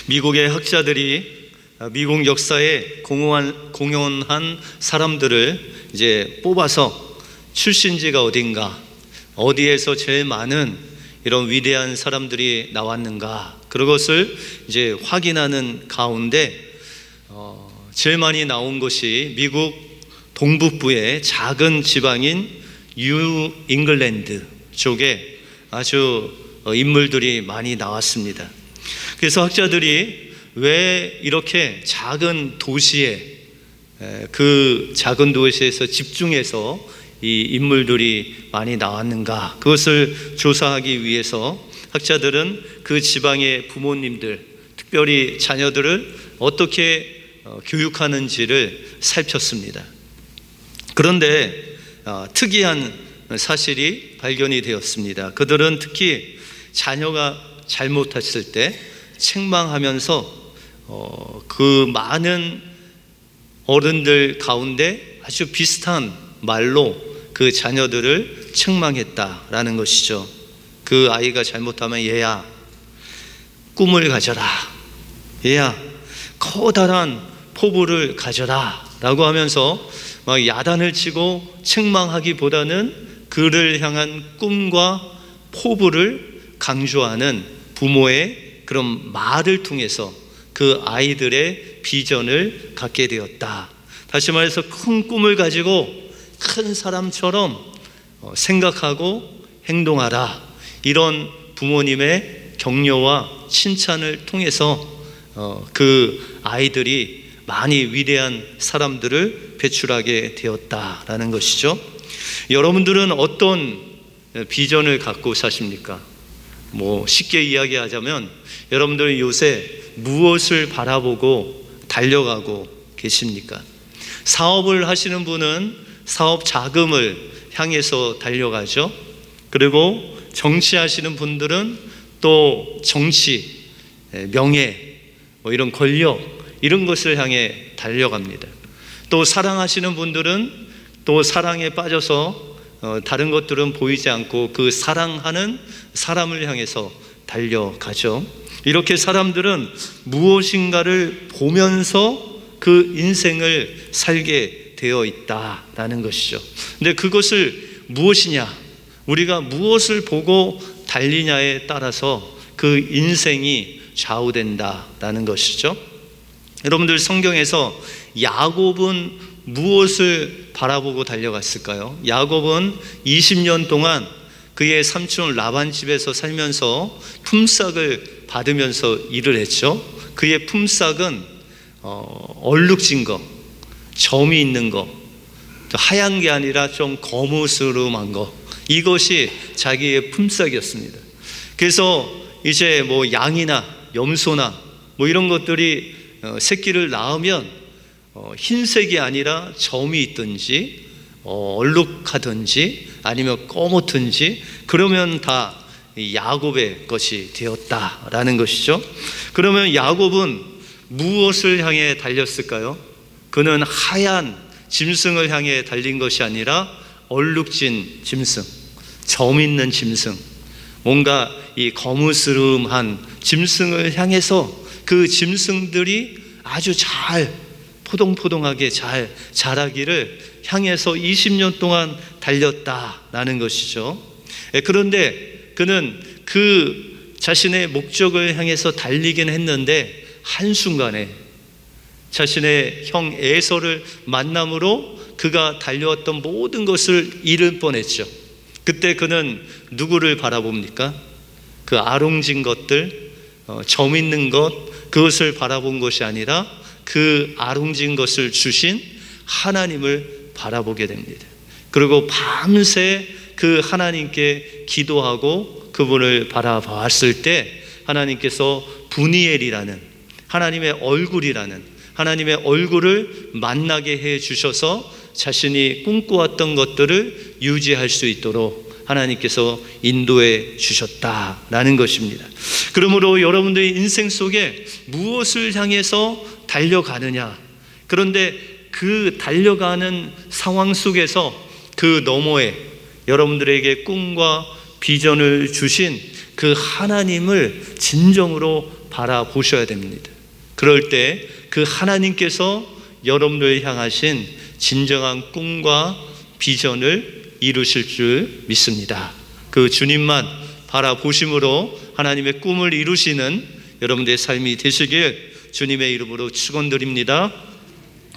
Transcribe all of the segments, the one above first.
미국의 학자들이 미국 역사에 공헌한 사람들을 이제 뽑아서 출신지가 어딘가, 어디에서 제일 많은 이런 위대한 사람들이 나왔는가, 그것을 이제 확인하는 가운데 제일 많이 나온 것이 미국 동북부의 작은 지방인 뉴 잉글랜드 쪽에 아주 인물들이 많이 나왔습니다. 그래서 학자들이 왜 이렇게 작은 도시에, 그 작은 도시에서 집중해서 이 인물들이 많이 나왔는가, 그것을 조사하기 위해서 학자들은 그 지방의 부모님들, 특별히 자녀들을 어떻게 교육하는지를 살폈습니다. 그런데 특이한 사실이 발견이 되었습니다. 그들은 특히 자녀가 잘못했을 때 책망하면서 그 많은 어른들 가운데 아주 비슷한 말로 그 자녀들을 책망했다라는 것이죠. 그 아이가 잘못하면 얘야, 꿈을 가져라, 얘야, 커다란 포부를 가져라 라고 하면서 막 야단을 치고 책망하기보다는 그를 향한 꿈과 포부를 강조하는 부모의 그런 말을 통해서 그 아이들의 비전을 갖게 되었다. 다시 말해서 큰 꿈을 가지고 큰 사람처럼 생각하고 행동하라, 이런 부모님의 격려와 칭찬을 통해서 그 아이들이 많이 위대한 사람들을 배출하게 되었다라는 것이죠. 여러분들은 어떤 비전을 갖고 사십니까? 쉽게 이야기하자면 여러분들은 요새 무엇을 바라보고 달려가고 계십니까? 사업을 하시는 분은 사업 자금을 향해서 달려가죠. 그리고 정치하시는 분들은 또 정치, 명예, 이런 권력, 이런 것을 향해 달려갑니다. 또 사랑하시는 분들은 또 사랑에 빠져서 다른 것들은 보이지 않고 그 사랑하는 사람을 향해서 달려가죠. 이렇게 사람들은 무엇인가를 보면서 그 인생을 살게 되어 있다라는 것이죠. 근데 그것을 무엇이냐, 우리가 무엇을 보고 달리냐에 따라서 그 인생이 좌우된다라는 것이죠. 여러분들 성경에서 야곱은 무엇을 바라보고 달려갔을까요? 야곱은 20년 동안 그의 삼촌 라반 집에서 살면서 품삯을 받으면서 일을 했죠. 그의 품삯은 얼룩진 거, 점이 있는 거, 하얀 게 아니라 좀 거무스름한 거, 이것이 자기의 품삯이었습니다. 그래서 이제 양이나 염소나 이런 것들이 새끼를 낳으면 흰색이 아니라 점이 있든지 얼룩하든지 아니면 검었든지, 그러면 다 야곱의 것이 되었다라는 것이죠. 그러면 야곱은 무엇을 향해 달렸을까요? 그는 하얀 짐승을 향해 달린 것이 아니라 얼룩진 짐승, 점 있는 짐승, 뭔가 이 거무스름한 짐승을 향해서 그 짐승들이 아주 잘 포동포동하게 잘 자라기를 향해서 20년 동안 달렸다라는 것이죠. 그런데 그는 그 자신의 목적을 향해서 달리긴 했는데 한순간에 자신의 형 에서를 만남으로 그가 달려왔던 모든 것을 잃을 뻔했죠. 그때 그는 누구를 바라봅니까? 그 아롱진 것들, 점 있는 것, 그것을 바라본 것이 아니라 그 아롱진 것을 주신 하나님을 바라보게 됩니다. 그리고 밤새 그 하나님께 기도하고 그분을 바라봤을 때 하나님께서 분이엘이라는 하나님의 얼굴이라는 하나님의 얼굴을 만나게 해 주셔서 자신이 꿈꿔왔던 것들을 유지할 수 있도록 하나님께서 인도해 주셨다라는 것입니다. 그러므로 여러분들의 인생 속에 무엇을 향해서 달려가느냐, 그런데 그 달려가는 상황 속에서 그 너머에 여러분들에게 꿈과 비전을 주신 그 하나님을 진정으로 바라보셔야 됩니다. 그럴 때 그 하나님께서 여러분들을 향하신 진정한 꿈과 비전을 이루실 줄 믿습니다. 그 주님만 바라보심으로 하나님의 꿈을 이루시는 여러분들의 삶이 되시길 주님의 이름으로 축원드립니다.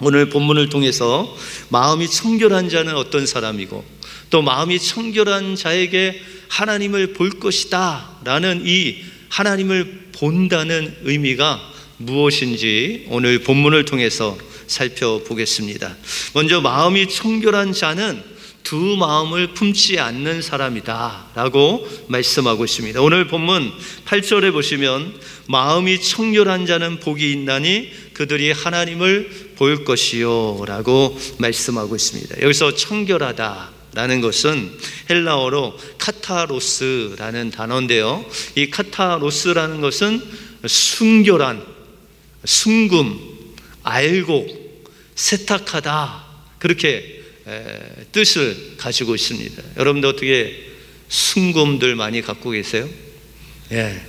오늘 본문을 통해서 마음이 청결한 자는 어떤 사람이고 또 마음이 청결한 자에게 하나님을 볼 것이다 라는 이 하나님을 본다는 의미가 무엇인지 오늘 본문을 통해서 살펴보겠습니다. 먼저 마음이 청결한 자는 두 마음을 품지 않는 사람이다 라고 말씀하고 있습니다. 오늘 본문 8절에 보시면 마음이 청결한 자는 복이 있나니 그들이 하나님을 볼 것이요 라고 말씀하고 있습니다. 여기서 청결하다 라는 것은 헬라어로 카타로스라는 단어인데요, 이 카타로스라는 것은 순결한, 순금, 알고, 세탁하다, 그렇게 뜻을 가지고 있습니다. 여러분들 어떻게 순금들 많이 갖고 계세요? 예.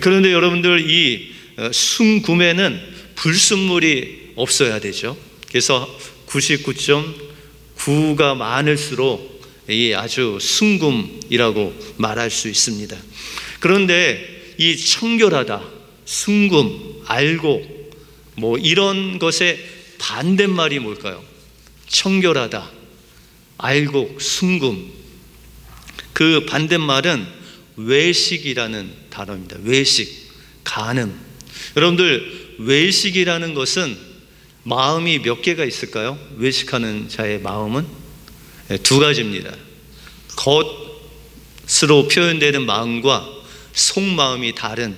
그런데 여러분들 이 순금에는 불순물이 없어야 되죠. 그래서 99.9가 많을수록 이 아주 순금이라고 말할 수 있습니다. 그런데 이 청결하다, 순금, 알고 뭐 이런 것의 반대말이 뭘까요? 청결하다, 알고, 순금. 그 반대말은 외식이라는 단어입니다. 외식, 간음. 여러분들 외식이라는 것은 마음이 몇 개가 있을까요? 외식하는 자의 마음은 두 가지입니다. 겉으로 표현되는 마음과 속마음이 다른,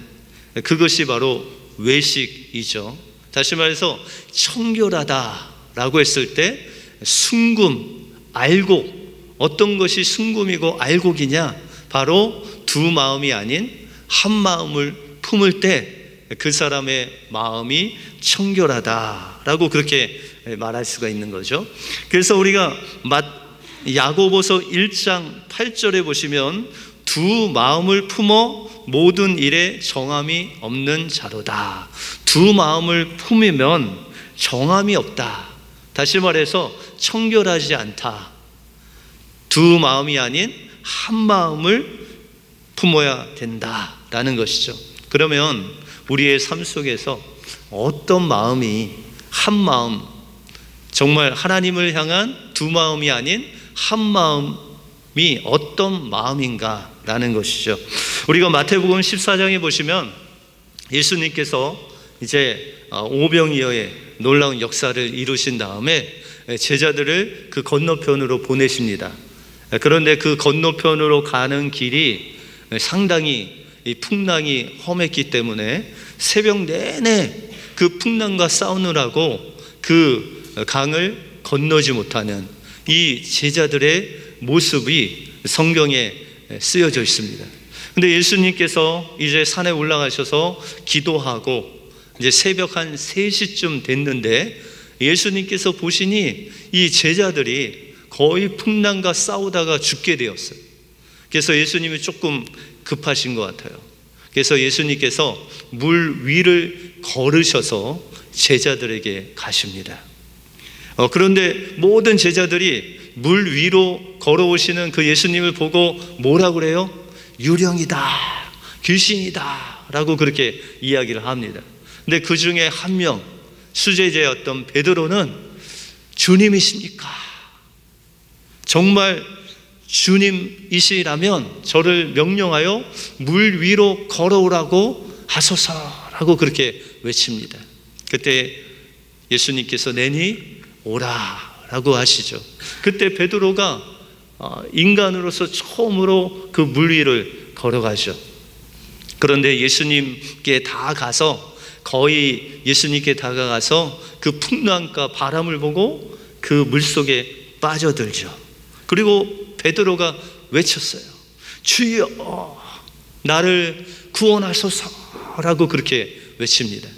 그것이 바로 외식이죠. 다시 말해서 청결하다라고 했을 때 순금, 알곡, 어떤 것이 순금이고 알곡이냐? 바로 두 마음이 아닌 한 마음을 품을 때 그 사람의 마음이 청결하다라고 그렇게 말할 수가 있는 거죠. 그래서 우리가 야고보서 1장 8절에 보시면 두 마음을 품어 모든 일에 정함이 없는 자로다. 두 마음을 품으면 정함이 없다. 다시 말해서 청결하지 않다. 두 마음이 아닌 한 마음을 품어야 된다라는 것이죠. 그러면 우리의 삶 속에서 어떤 마음이 한 마음, 정말 하나님을 향한 두 마음이 아닌 한 마음이 어떤 마음인가라는 것이죠. 우리가 마태복음 14장에 보시면 예수님께서 이제 오병이어의 놀라운 역사를 이루신 다음에 제자들을 그 건너편으로 보내십니다. 그런데 그 건너편으로 가는 길이 상당히 이 풍랑이 험했기 때문에 새벽 내내 그 풍랑과 싸우느라고 그 강을 건너지 못하는 이 제자들의 모습이 성경에 쓰여져 있습니다. 근데 예수님께서 이제 산에 올라가셔서 기도하고 이제 새벽 한 3시쯤 됐는데 예수님께서 보시니 이 제자들이 거의 풍랑과 싸우다가 죽게 되었어요. 그래서 예수님이 조금 급하신 것 같아요. 그래서 예수님께서 물 위를 걸으셔서 제자들에게 가십니다. 그런데 모든 제자들이 물 위로 걸어오시는 그 예수님을 보고 뭐라고 그래요? 유령이다, 귀신이다 라고 그렇게 이야기를 합니다. 근데 그 중에 한 명, 수제자였던 베드로는 주님이십니까? 정말 주님이시라면 저를 명령하여 물 위로 걸어오라고 하소서라고 그렇게 외칩니다. 그때 예수님께서 내니 오라라고 하시죠. 그때 베드로가 인간으로서 처음으로 그 물 위를 걸어가죠. 그런데 예수님께 다가가서 거의 예수님께 다가가서 그 풍랑과 바람을 보고 그 물속에 빠져들죠. 그리고 베드로가 외쳤어요. 주여 나를 구원하소서라고 그렇게 외칩니다.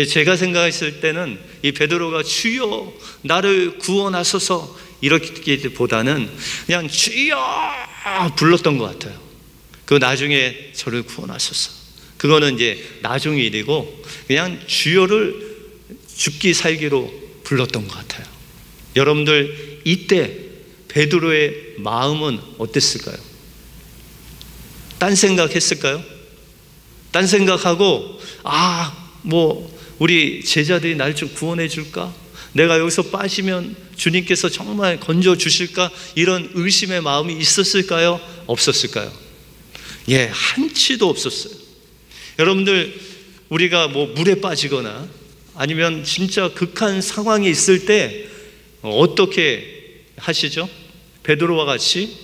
제가 생각했을 때는 이 베드로가 주여 나를 구원하소서 이렇게보다는 그냥 주여 불렀던 것 같아요. 그 나중에 저를 구원하소서, 그거는 이제 나중 일이고 그냥 주여를 죽기 살기로 불렀던 것 같아요. 여러분들 이때 베드로의 마음은 어땠을까요? 딴 생각했을까요? 딴 생각하고 우리 제자들이 날 좀 구원해 줄까? 내가 여기서 빠지면 주님께서 정말 건져 주실까? 이런 의심의 마음이 있었을까요? 없었을까요? 한치도 없었어요. 여러분들 우리가 물에 빠지거나 아니면 진짜 극한 상황이 있을 때 어떻게 하시죠? 베드로와 같이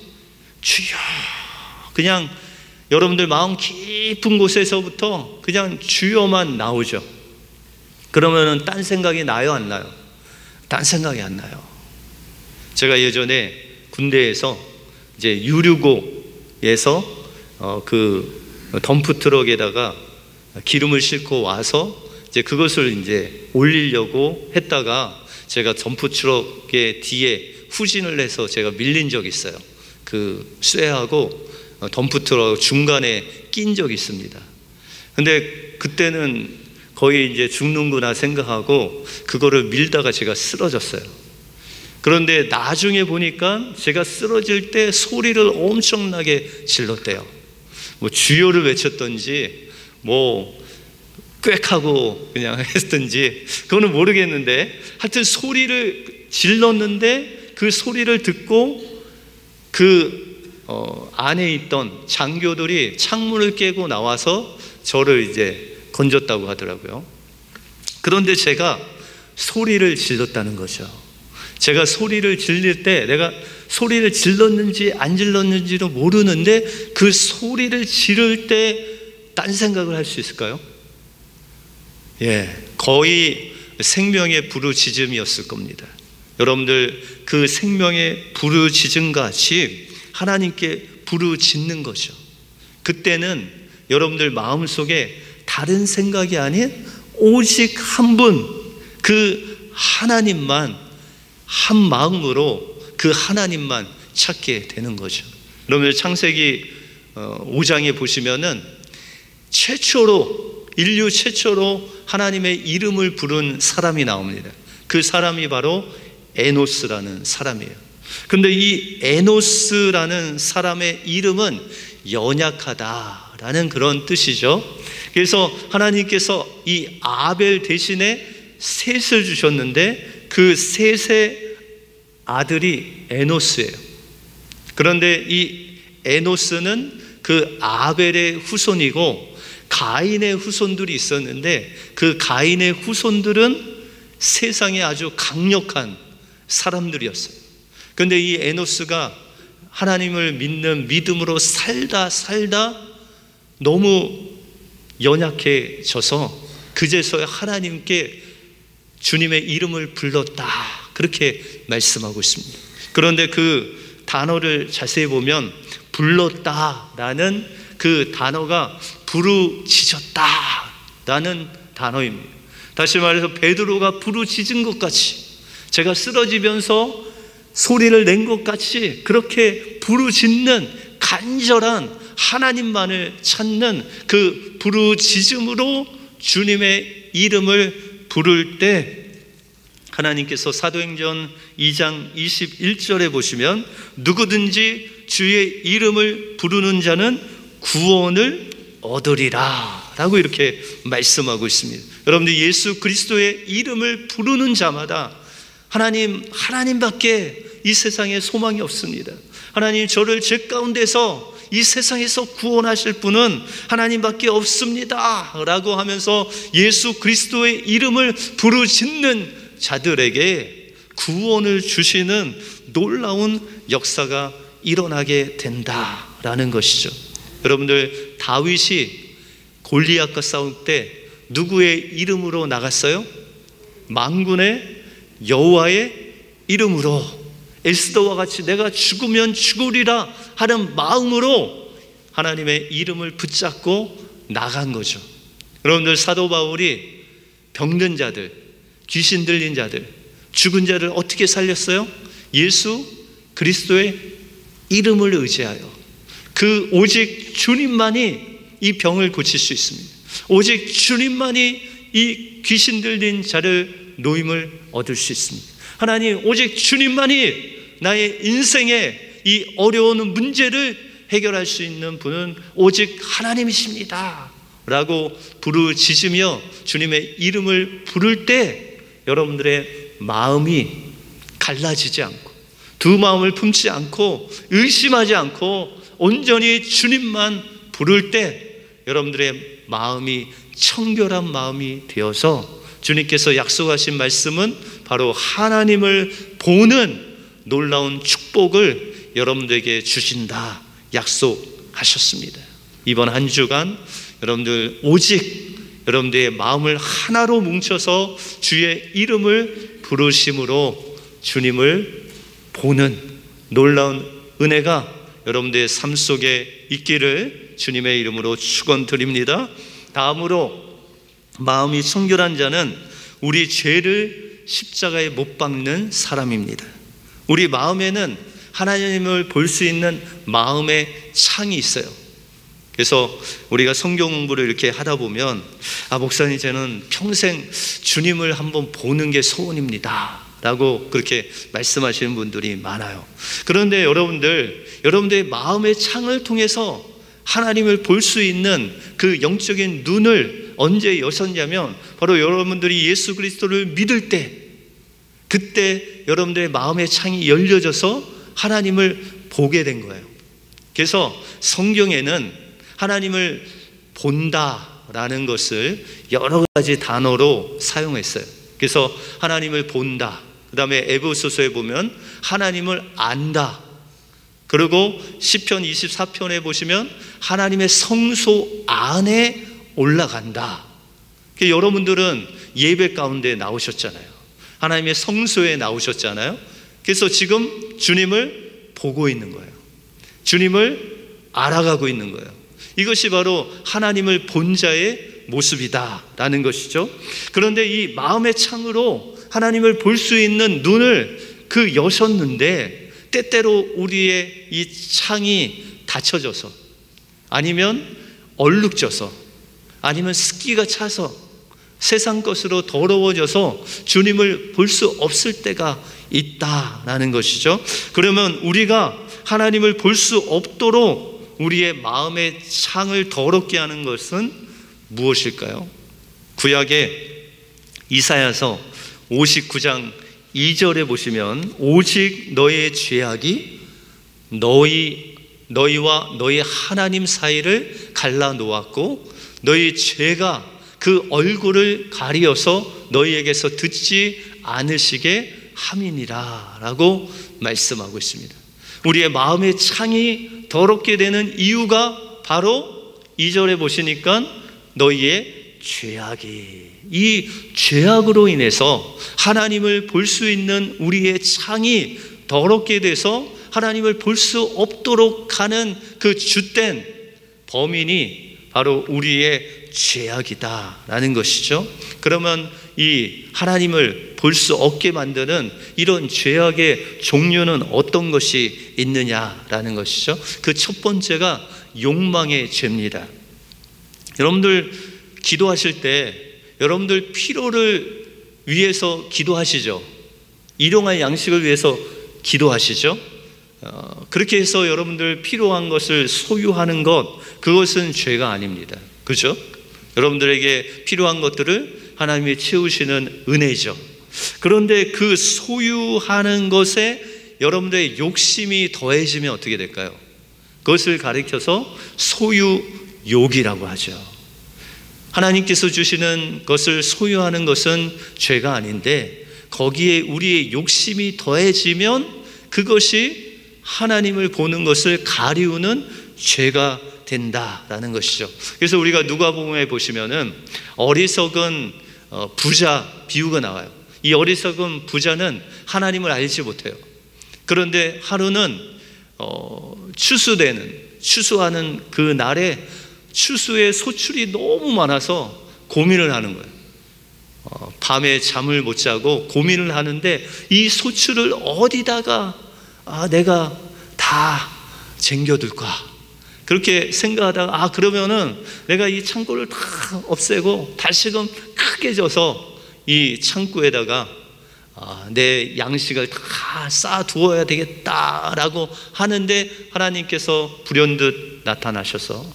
주여, 그냥 여러분들 마음 깊은 곳에서부터 그냥 주여만 나오죠. 그러면은 딴 생각이 나요, 안 나요? 딴 생각이 안 나요. 제가 예전에 군대에서 이제 유류고에서 그 덤프 트럭에다가 기름을 싣고 와서 이제 그것을 이제 올리려고 했다가 제가 덤프 트럭의 뒤에 후진을 해서 제가 밀린 적이 있어요. 그 쇠하고 덤프 트럭 중간에 낀 적이 있습니다. 근데 그때는 거의 이제 죽는구나 생각하고 그거를 밀다가 제가 쓰러졌어요. 그런데 나중에 보니까 제가 쓰러질 때 소리를 엄청나게 질렀대요. 주여를 외쳤던지 꽥하고 그냥 했던지 그거는 모르겠는데 하여튼 소리를 질렀는데 그 소리를 듣고 안에 있던 장교들이 창문을 깨고 나와서 저를 이제 건졌다고 하더라고요. 그런데 제가 소리를 질렀다는 거죠. 제가 소리를 질릴 때 내가 소리를 질렀는지 안 질렀는지도 모르는데 그 소리를 지를 때 딴 생각을 할 수 있을까요? 거의 생명의 부르짖음이었을 겁니다. 여러분들 그 생명의 부르짖음 같이 하나님께 부르짖는 거죠. 그때는 여러분들 마음속에 다른 생각이 아닌 오직 한 분, 그 하나님만 한 마음으로 그 하나님만 찾게 되는 거죠. 여러분들 창세기 5장에 보시면은 인류 최초로 하나님의 이름을 부른 사람이 나옵니다. 그 사람이 바로 에노스라는 사람이에요. 근데 이 에노스라는 사람의 이름은 연약하다라는 그런 뜻이죠. 그래서 하나님께서 이 아벨 대신에 셋을 주셨는데 그 셋의 아들이 에노스예요. 그런데 이 에노스는 그 아벨의 후손이고 가인의 후손들이 있었는데 그 가인의 후손들은 세상에 아주 강력한 사람들이었어요. 그런데 이 에노스가 하나님을 믿는 믿음으로 살다 너무 연약해져서 그제서야 하나님께 주님의 이름을 불렀다, 그렇게 말씀하고 있습니다. 그런데 그 단어를 자세히 보면 불렀다라는 그 단어가 부르짖었다라는 단어입니다. 다시 말해서 베드로가 부르짖은 것 같이, 제가 쓰러지면서 소리를 낸 것 같이 그렇게 부르짖는 간절한 하나님만을 찾는 그 부르짖음으로 주님의 이름을 부를 때 하나님께서 사도행전 2장 21절에 보시면 누구든지 주의 이름을 부르는 자는 구원을 얻으리라 라고 이렇게 말씀하고 있습니다. 여러분들 예수 그리스도의 이름을 부르는 자마다 하나님밖에 이 세상에 소망이 없습니다. 하나님, 저를 죄 가운데서 이 세상에서 구원하실 분은 하나님밖에 없습니다 라고 하면서 예수 그리스도의 이름을 부르짖는 자들에게 구원을 주시는 놀라운 역사가 일어나게 된다라는 것이죠. 여러분들, 다윗이 골리앗과 싸울 때 누구의 이름으로 나갔어요? 만군의 여호와의 이름으로, 에스더와 같이 내가 죽으면 죽으리라 하는 마음으로 하나님의 이름을 붙잡고 나간 거죠. 여러분들, 사도 바울이 병든 자들, 귀신 들린 자들, 죽은 자를 어떻게 살렸어요? 예수 그리스도의 이름을 의지하여 그 오직 주님만이 이 병을 고칠 수 있습니다. 오직 주님만이 이 귀신 들린 자를 노임을 얻을 수 있습니다. 하나님, 오직 주님만이 나의 인생의 이 어려운 문제를 해결할 수 있는 분은 오직 하나님이십니다 라고 부르짖으며 주님의 이름을 부를 때 여러분들의 마음이 갈라지지 않고 두 마음을 품지 않고 의심하지 않고 온전히 주님만 부를 때 여러분들의 마음이 청결한 마음이 되어서 주님께서 약속하신 말씀은 바로 하나님을 보는 놀라운 축복을 여러분들에게 주신다 약속하셨습니다. 이번 한 주간 여러분들 오직 여러분들의 마음을 하나로 뭉쳐서 주의 이름을 부르심으로 주님을 보는 놀라운 은혜가 여러분들의 삶 속에 있기를 주님의 이름으로 축원드립니다. 다음으로 마음이 청결한 자는 우리 죄를 십자가에 못 박는 사람입니다. 우리 마음에는 하나님을 볼 수 있는 마음의 창이 있어요. 그래서 우리가 성경 공부를 이렇게 하다 보면 목사님 저는 평생 주님을 한번 보는 게 소원입니다 라고 그렇게 말씀하시는 분들이 많아요. 그런데 여러분들의 마음의 창을 통해서 하나님을 볼 수 있는 그 영적인 눈을 언제 여셨냐면 바로 여러분들이 예수 그리스도를 믿을 때, 그때 여러분들의 마음의 창이 열려져서 하나님을 보게 된 거예요. 그래서 성경에는 하나님을 본다라는 것을 여러 가지 단어로 사용했어요. 그래서 하나님을 본다, 그 다음에 에베소서에 보면 하나님을 안다, 그리고 시편 24편에 보시면 하나님의 성소 안에 올라간다. 여러분들은 예배 가운데 나오셨잖아요. 하나님의 성소에 나오셨잖아요. 그래서 지금 주님을 보고 있는 거예요. 주님을 알아가고 있는 거예요. 이것이 바로 하나님을 본 자의 모습이다라는 것이죠. 그런데 이 마음의 창으로 하나님을 볼 수 있는 눈을 여셨는데 때때로 우리의 이 창이 닫혀져서 아니면 얼룩져서 아니면 습기가 차서 세상 것으로 더러워져서 주님을 볼 수 없을 때가 있다라는 것이죠. 그러면 우리가 하나님을 볼 수 없도록 우리의 마음의 창을 더럽게 하는 것은 무엇일까요? 구약의 이사야서 59장 2절에 보시면 오직 너의 죄악이 너희와 너희 하나님 사이를 갈라 놓았고 너희 죄가 그 얼굴을 가리어서 너희에게서 듣지 않으시게 함이니라 라고 말씀하고 있습니다. 우리의 마음의 창이 더럽게 되는 이유가 바로 2절에 보시니까 너희의 죄악이, 이 죄악으로 인해서 하나님을 볼 수 있는 우리의 창이 더럽게 돼서 하나님을 볼 수 없도록 하는 그 주된 범인이 바로 우리의 죄악이다라는 것이죠. 그러면 이 하나님을 볼 수 없게 만드는 이런 죄악의 종류는 어떤 것이 있느냐라는 것이죠. 그 첫 번째가 욕망의 죄입니다. 여러분들 기도하실 때 여러분들 필요를 위해서 기도하시죠. 일용할 양식을 위해서 기도하시죠. 그렇게 해서 여러분들 필요한 것을 소유하는 것, 그것은 죄가 아닙니다. 그렇죠? 여러분들에게 필요한 것들을 하나님이 채우시는 은혜죠. 그런데 그 소유하는 것에 여러분들의 욕심이 더해지면 어떻게 될까요? 그것을 가리켜서 소유욕이라고 하죠. 하나님께서 주시는 것을 소유하는 것은 죄가 아닌데 거기에 우리의 욕심이 더해지면 그것이 하나님을 보는 것을 가리우는 죄가 된다라는 것이죠. 그래서 우리가 누가복음에 보시면은 어리석은 부자 비유가 나와요. 이 어리석은 부자는 하나님을 알지 못해요. 그런데 하루는 추수하는 그 날에 추수의 소출이 너무 많아서 고민을 하는 거예요. 밤에 잠을 못 자고 고민을 하는데 이 소출을 어디다가 내가 다 쟁겨둘까? 그렇게 생각하다가 그러면은 내가 이 창고를 다 없애고 다시금 크게 져서 이 창고에다가 내 양식을 다 쌓아두어야 되겠다라고 하는데, 하나님께서 불현듯 나타나셔서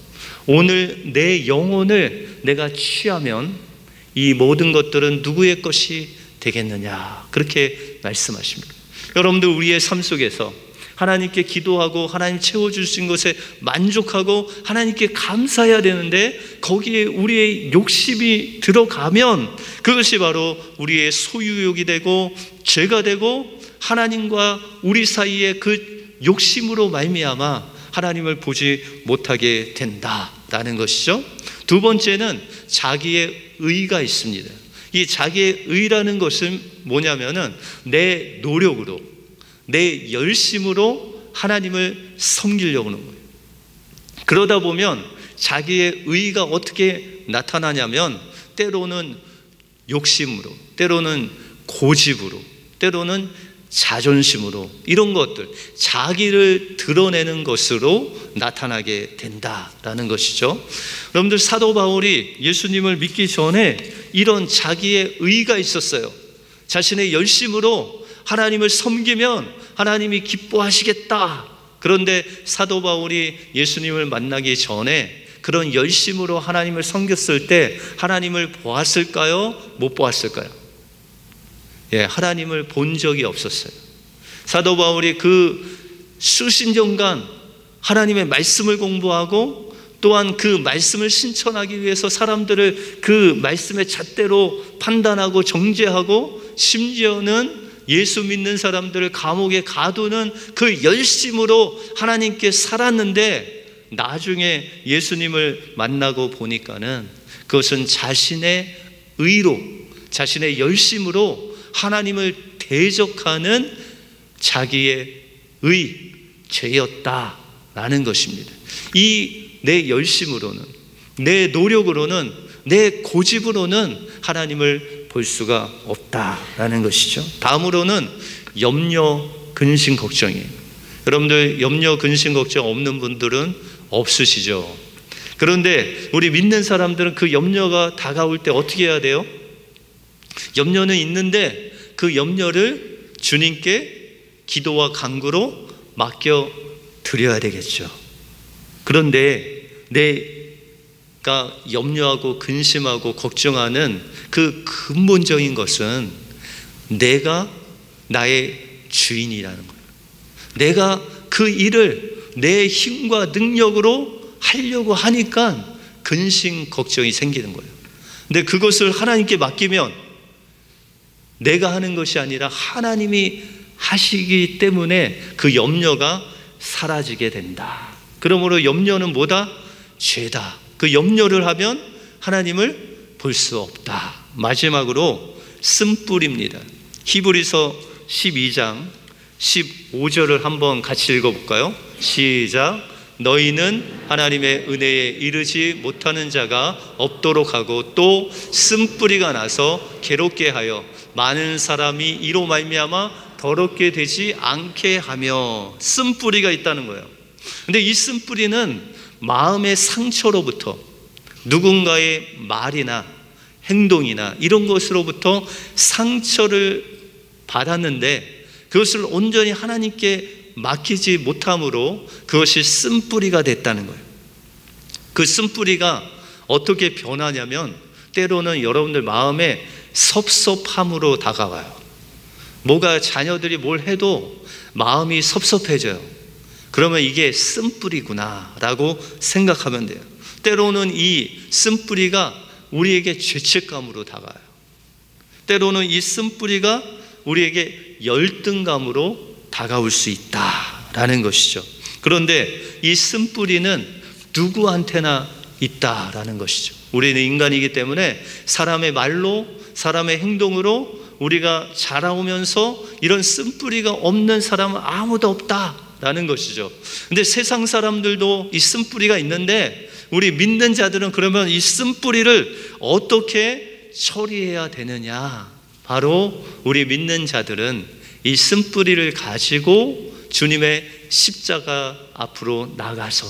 오늘 내 영혼을 내가 취하면 이 모든 것들은 누구의 것이 되겠느냐, 그렇게 말씀하십니다. 여러분들, 우리의 삶 속에서 하나님께 기도하고 하나님 채워주신 것에 만족하고 하나님께 감사해야 되는데, 거기에 우리의 욕심이 들어가면 그것이 바로 우리의 소유욕이 되고 죄가 되고, 하나님과 우리 사이에 그 욕심으로 말미암아 하나님을 보지 못하게 된다라는 것이죠. 두 번째는 자기의 의가 있습니다. 이 자기의 의라는 것은 뭐냐면은 내 노력으로, 내 열심으로 하나님을 섬기려고 하는 거예요. 그러다 보면 자기의 의가 어떻게 나타나냐면, 때로는 욕심으로, 때로는 고집으로, 때로는 자존심으로, 이런 것들, 자기를 드러내는 것으로 나타나게 된다라는 것이죠. 여러분들, 사도 바울이 예수님을 믿기 전에 이런 자기의 의가 있었어요. 자신의 열심으로 하나님을 섬기면 하나님이 기뻐하시겠다. 그런데 사도 바울이 예수님을 만나기 전에 그런 열심으로 하나님을 섬겼을 때 하나님을 보았을까요? 못 보았을까요? 하나님을 본 적이 없었어요. 사도 바울이 그 수십 년간 하나님의 말씀을 공부하고, 또한 그 말씀을 실천하기 위해서 사람들을 그 말씀의 잣대로 판단하고 정죄하고, 심지어는 예수 믿는 사람들을 감옥에 가두는 그 열심으로 하나님께 살았는데, 나중에 예수님을 만나고 보니까는 그것은 자신의 의로, 자신의 열심으로 하나님을 대적하는 자기의 죄였다라는 것입니다. 이 내 열심으로는, 내 노력으로는, 내 고집으로는 하나님을 볼 수가 없다라는 것이죠. 다음으로는 염려, 근심, 걱정이에요. 여러분들, 염려, 근심, 걱정 없는 분들은 없으시죠? 그런데 우리 믿는 사람들은 그 염려가 다가올 때 어떻게 해야 돼요? 염려는 있는데 그 염려를 주님께 기도와 간구로 맡겨 드려야 되겠죠. 그런데 내가 염려하고 근심하고 걱정하는 그 근본적인 것은 내가 나의 주인이라는 거예요. 내가 그 일을 내 힘과 능력으로 하려고 하니까 근심, 걱정이 생기는 거예요. 근데 그것을 하나님께 맡기면 내가 하는 것이 아니라 하나님이 하시기 때문에 그 염려가 사라지게 된다. 그러므로 염려는 뭐다? 죄다. 그 염려를 하면 하나님을 볼 수 없다. 마지막으로 쓴뿌리입니다. 히브리서 12장 15절을 한번 같이 읽어볼까요? 시작. 너희는 하나님의 은혜에 이르지 못하는 자가 없도록 하고, 또 쓴뿌리가 나서 괴롭게 하여 많은 사람이 이로 말미암아 더럽게 되지 않게 하며. 쓴뿌리가 있다는 거예요. 근데 이 쓴뿌리는 마음의 상처로부터, 누군가의 말이나 행동이나 이런 것으로부터 상처를 받았는데 그것을 온전히 하나님께 맡기지 못함으로 그것이 쓴뿌리가 됐다는 거예요. 그 쓴뿌리가 어떻게 변하냐면, 때로는 여러분들 마음에 섭섭함으로 다가와요. 뭐가 자녀들이 뭘 해도 마음이 섭섭해져요. 그러면 이게 쓴뿌리구나 라고 생각하면 돼요. 때로는 이 쓴뿌리가 우리에게 죄책감으로 다가와요. 때로는 이 쓴뿌리가 우리에게 열등감으로 다가올 수 있다라는 것이죠. 그런데 이 쓴뿌리는 누구한테나 있다라는 것이죠. 우리는 인간이기 때문에 사람의 말로, 사람의 행동으로 우리가 자라오면서 이런 쓴뿌리가 없는 사람은 아무도 없다라는 것이죠. 근데 세상 사람들도 이 쓴뿌리가 있는데, 우리 믿는 자들은 그러면 이 쓴뿌리를 어떻게 처리해야 되느냐? 바로 우리 믿는 자들은 이 쓴뿌리를 가지고 주님의 십자가 앞으로 나가서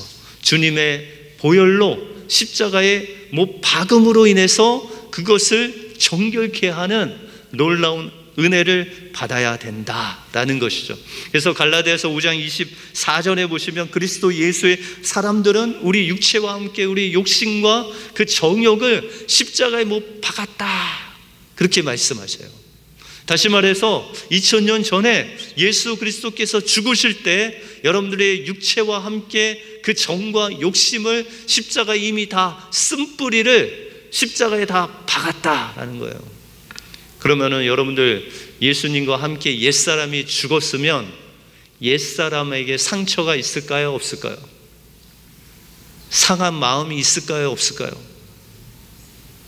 주님의 보혈로 십자가의 못 박음으로 인해서 그것을 정결케 하는 놀라운 은혜를 받아야 된다라는 것이죠. 그래서 갈라디아서 5장 24절에 보시면 그리스도 예수의 사람들은 우리 육체와 함께 우리 욕심과 그 정욕을 십자가에 못 박았다, 그렇게 말씀하세요. 다시 말해서 2000년 전에 예수 그리스도께서 죽으실 때 여러분들의 육체와 함께 그 정과 욕심을 십자가에 이미 다 쓴뿌리를 십자가에 다 박았다라는 거예요. 그러면은 여러분들 예수님과 함께 옛사람이 죽었으면 옛사람에게 상처가 있을까요? 없을까요? 상한 마음이 있을까요? 없을까요?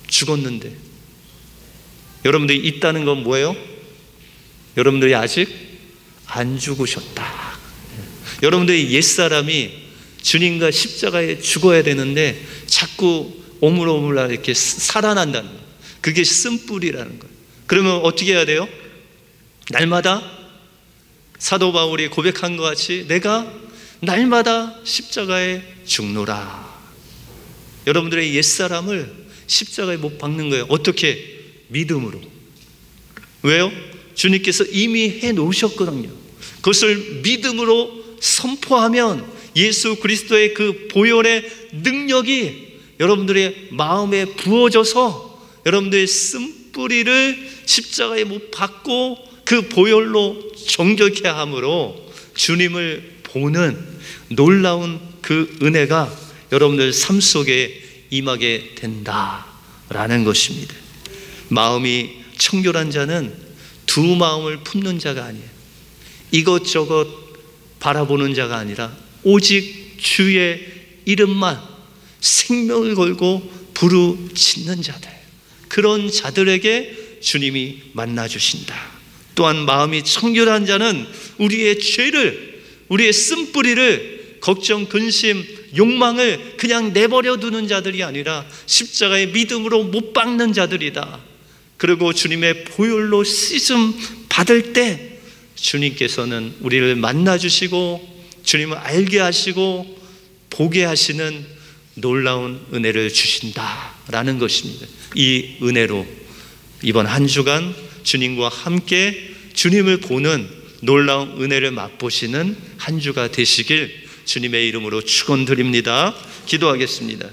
죽었는데. 여러분들이 있다는 건 뭐예요? 여러분들이 아직 안 죽으셨다. 여러분들이 옛사람이 주님과 십자가에 죽어야 되는데 자꾸 오물오물 이렇게 살아난다는 거예요. 그게 쓴뿌리라는 거예요. 그러면 어떻게 해야 돼요? 날마다 사도 바울이 고백한 것 같이 내가 날마다 십자가에 죽노라. 여러분들의 옛사람을 십자가에 못 박는 거예요. 어떻게? 믿음으로. 왜요? 주님께서 이미 해놓으셨거든요. 그것을 믿음으로 선포하면 예수 그리스도의 그 보혈의 능력이 여러분들의 마음에 부어져서 여러분들의 쓴뿌리를 십자가에 못 박고 그 보혈로 정결케 함으로 주님을 보는 놀라운 그 은혜가 여러분들 삶 속에 임하게 된다라는 것입니다. 마음이 청결한 자는 두 마음을 품는 자가 아니에요. 이것저것 바라보는 자가 아니라 오직 주의 이름만 생명을 걸고 부르짖는 자들, 그런 자들에게 주님이 만나주신다. 또한 마음이 청결한 자는 우리의 죄를, 우리의 쓴뿌리를, 걱정, 근심, 욕망을 그냥 내버려 두는 자들이 아니라 십자가의 믿음으로 못 박는 자들이다. 그리고 주님의 보혈로 씻음 받을 때 주님께서는 우리를 만나주시고 주님을 알게 하시고 보게 하시는 놀라운 은혜를 주신다라는 것입니다. 이 은혜로 이번 한 주간 주님과 함께 주님을 보는 놀라운 은혜를 맛보시는 한 주가 되시길 주님의 이름으로 축원드립니다. 기도하겠습니다.